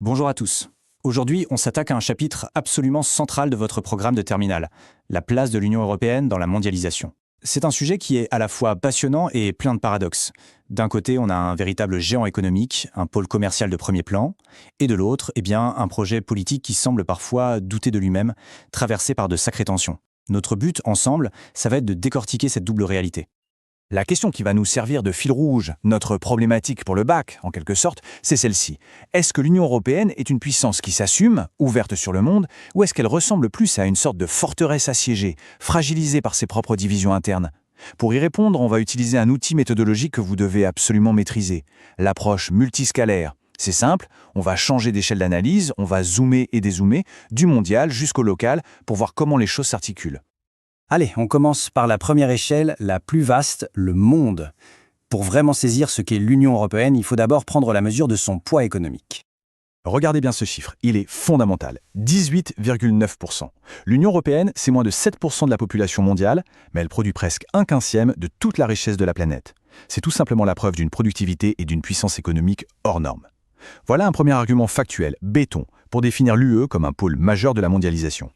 Bonjour à tous. Aujourd'hui, on s'attaque à un chapitre absolument central de votre programme de terminale, la place de l'Union européenne dans la mondialisation. C'est un sujet qui est à la fois passionnant et plein de paradoxes. D'un côté, on a un véritable géant économique, un pôle commercial de premier plan, et de l'autre, un projet politique qui semble parfois douter de lui-même, traversé par de sacrées tensions. Notre but, ensemble, ça va être de décortiquer cette double réalité. La question qui va nous servir de fil rouge, notre problématique pour le bac, en quelque sorte, c'est celle-ci. Est-ce que l'Union européenne est une puissance qui s'assume, ouverte sur le monde, ou est-ce qu'elle ressemble plus à une sorte de forteresse assiégée, fragilisée par ses propres divisions internes ? Pour y répondre, on va utiliser un outil méthodologique que vous devez absolument maîtriser, l'approche multiscalaire. C'est simple, on va changer d'échelle d'analyse, on va zoomer et dézoomer, du mondial jusqu'au local, pour voir comment les choses s'articulent. Allez, on commence par la première échelle, la plus vaste, le monde. Pour vraiment saisir ce qu'est l'Union européenne, il faut d'abord prendre la mesure de son poids économique. Regardez bien ce chiffre, il est fondamental, 18,9%. L'Union européenne, c'est moins de 7% de la population mondiale, mais elle produit presque un quinzième de toute la richesse de la planète. C'est tout simplement la preuve d'une productivité et d'une puissance économique hors norme. Voilà un premier argument factuel, béton, pour définir l'UE comme un pôle majeur de la mondialisation.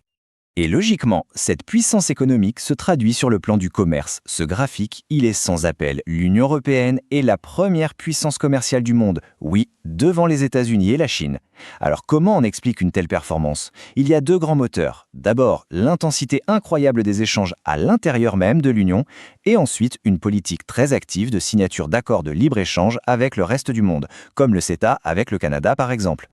Et logiquement, cette puissance économique se traduit sur le plan du commerce. Ce graphique, il est sans appel. L'Union européenne est la première puissance commerciale du monde, oui, devant les États-Unis et la Chine. Alors comment on explique une telle performance ? Il y a deux grands moteurs. D'abord, l'intensité incroyable des échanges à l'intérieur même de l'Union, et ensuite une politique très active de signature d'accords de libre-échange avec le reste du monde, comme le CETA avec le Canada par exemple.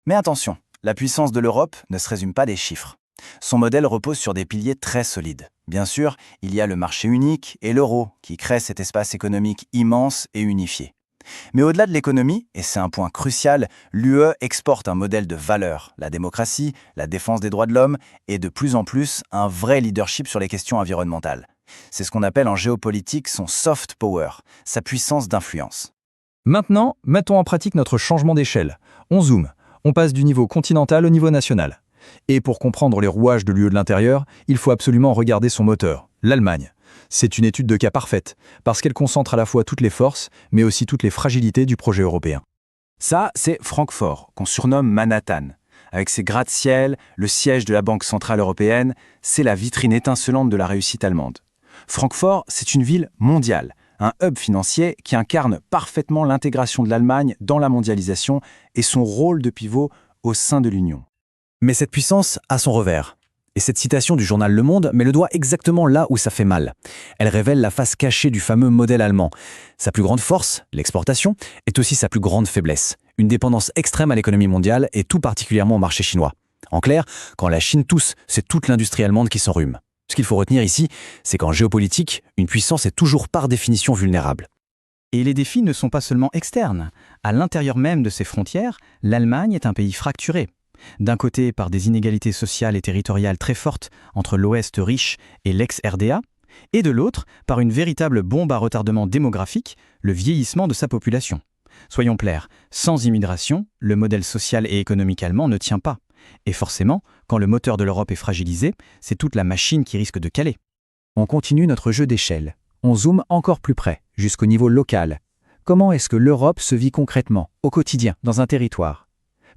Mais attention, la puissance de l'Europe ne se résume pas des chiffres. Son modèle repose sur des piliers très solides. Bien sûr, il y a le marché unique et l'euro, qui créent cet espace économique immense et unifié. Mais au-delà de l'économie, et c'est un point crucial, l'UE exporte un modèle de valeurs, la démocratie, la défense des droits de l'homme et de plus en plus un vrai leadership sur les questions environnementales. C'est ce qu'on appelle en géopolitique son soft power, sa puissance d'influence. Maintenant, mettons en pratique notre changement d'échelle. On zoome, on passe du niveau continental au niveau national. Et pour comprendre les rouages de l'UE de l'intérieur, il faut absolument regarder son moteur, l'Allemagne. C'est une étude de cas parfaite, parce qu'elle concentre à la fois toutes les forces, mais aussi toutes les fragilités du projet européen. Ça, c'est Francfort, qu'on surnomme Manhattan. Avec ses gratte-ciel, le siège de la Banque centrale européenne, c'est la vitrine étincelante de la réussite allemande. Francfort, c'est une ville mondiale, un hub financier qui incarne parfaitement l'intégration de l'Allemagne dans la mondialisation et son rôle de pivot au sein de l'Union. Mais cette puissance a son revers. Et cette citation du journal Le Monde met le doigt exactement là où ça fait mal. Elle révèle la face cachée du fameux modèle allemand. Sa plus grande force, l'exportation, est aussi sa plus grande faiblesse. Une dépendance extrême à l'économie mondiale et tout particulièrement au marché chinois. En clair, quand la Chine tousse, c'est toute l'industrie allemande qui s'enrhume. Ce qu'il faut retenir ici, c'est qu'en géopolitique, une puissance est toujours par définition vulnérable. Et les défis ne sont pas seulement externes. À l'intérieur même de ses frontières, l'Allemagne est un pays fracturé. D'un côté par des inégalités sociales et territoriales très fortes entre l'Ouest riche et l'ex-RDA, et de l'autre par une véritable bombe à retardement démographique, le vieillissement de sa population. Soyons clairs, sans immigration, le modèle social et économique allemand ne tient pas. Et forcément, quand le moteur de l'Europe est fragilisé, c'est toute la machine qui risque de caler. On continue notre jeu d'échelle. On zoome encore plus près, jusqu'au niveau local. Comment est-ce que l'Europe se vit concrètement, au quotidien, dans un territoire ?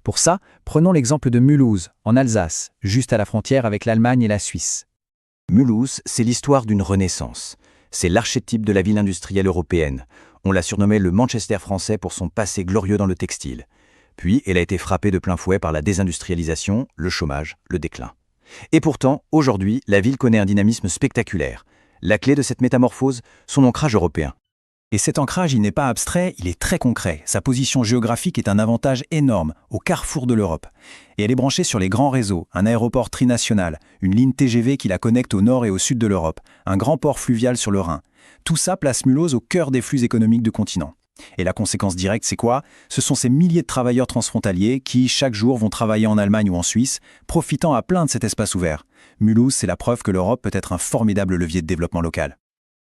Pour ça, prenons l'exemple de Mulhouse, en Alsace, juste à la frontière avec l'Allemagne et la Suisse. Mulhouse, c'est l'histoire d'une renaissance. C'est l'archétype de la ville industrielle européenne. On l'a surnommée le Manchester français pour son passé glorieux dans le textile. Puis, elle a été frappée de plein fouet par la désindustrialisation, le chômage, le déclin. Et pourtant, aujourd'hui, la ville connaît un dynamisme spectaculaire. La clé de cette métamorphose, son ancrage européen. Et cet ancrage, il n'est pas abstrait, il est très concret. Sa position géographique est un avantage énorme, au carrefour de l'Europe. Et elle est branchée sur les grands réseaux, un aéroport trinational, une ligne TGV qui la connecte au nord et au sud de l'Europe, un grand port fluvial sur le Rhin. Tout ça place Mulhouse au cœur des flux économiques du continent. Et la conséquence directe, c'est quoi ? Ce sont ces milliers de travailleurs transfrontaliers qui, chaque jour, vont travailler en Allemagne ou en Suisse, profitant à plein de cet espace ouvert. Mulhouse, c'est la preuve que l'Europe peut être un formidable levier de développement local.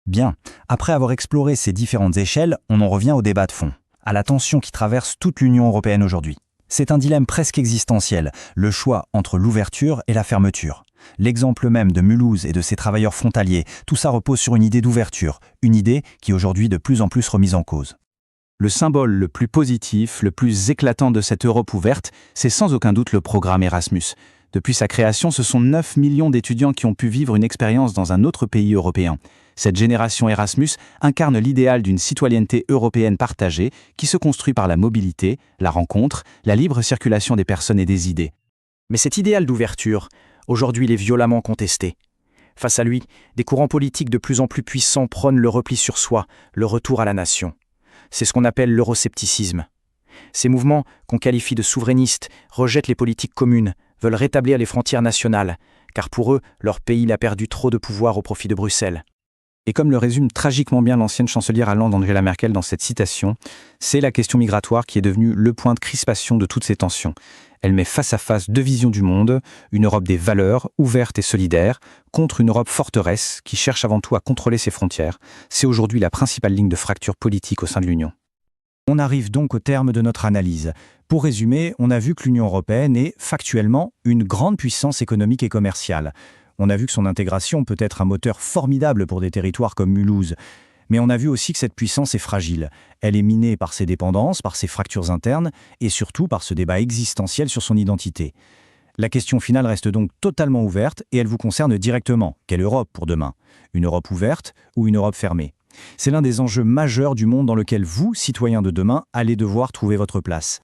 Bien, après avoir exploré ces différentes échelles, on en revient au débat de fond, à la tension qui traverse toute l'Union européenne aujourd'hui. C'est un dilemme presque existentiel, le choix entre l'ouverture et la fermeture. L'exemple même de Mulhouse et de ses travailleurs frontaliers, tout ça repose sur une idée d'ouverture, une idée qui est aujourd'hui de plus en plus remise en cause. Le symbole le plus positif, le plus éclatant de cette Europe ouverte, c'est sans aucun doute le programme Erasmus. Depuis sa création, ce sont 9 millions d'étudiants qui ont pu vivre une expérience dans un autre pays européen. Cette génération Erasmus incarne l'idéal d'une citoyenneté européenne partagée qui se construit par la mobilité, la rencontre, la libre circulation des personnes et des idées. Mais cet idéal d'ouverture, aujourd'hui, il est violemment contesté. Face à lui, des courants politiques de plus en plus puissants prônent le repli sur soi, le retour à la nation. C'est ce qu'on appelle l'euroscepticisme. Ces mouvements, qu'on qualifie de souverainistes, rejettent les politiques communes, veulent rétablir les frontières nationales, car pour eux, leur pays a perdu trop de pouvoir au profit de Bruxelles. Et comme le résume tragiquement bien l'ancienne chancelière allemande Angela Merkel dans cette citation, c'est la question migratoire qui est devenue le point de crispation de toutes ces tensions. Elle met face à face deux visions du monde, une Europe des valeurs, ouverte et solidaire, contre une Europe forteresse qui cherche avant tout à contrôler ses frontières. C'est aujourd'hui la principale ligne de fracture politique au sein de l'Union. On arrive donc au terme de notre analyse. Pour résumer, on a vu que l'Union européenne est, factuellement, une grande puissance économique et commerciale. On a vu que son intégration peut être un moteur formidable pour des territoires comme Mulhouse. Mais on a vu aussi que cette puissance est fragile. Elle est minée par ses dépendances, par ses fractures internes et surtout par ce débat existentiel sur son identité. La question finale reste donc totalement ouverte et elle vous concerne directement. Quelle Europe pour demain ? Une Europe ouverte ou une Europe fermée ? C'est l'un des enjeux majeurs du monde dans lequel vous, citoyens de demain, allez devoir trouver votre place.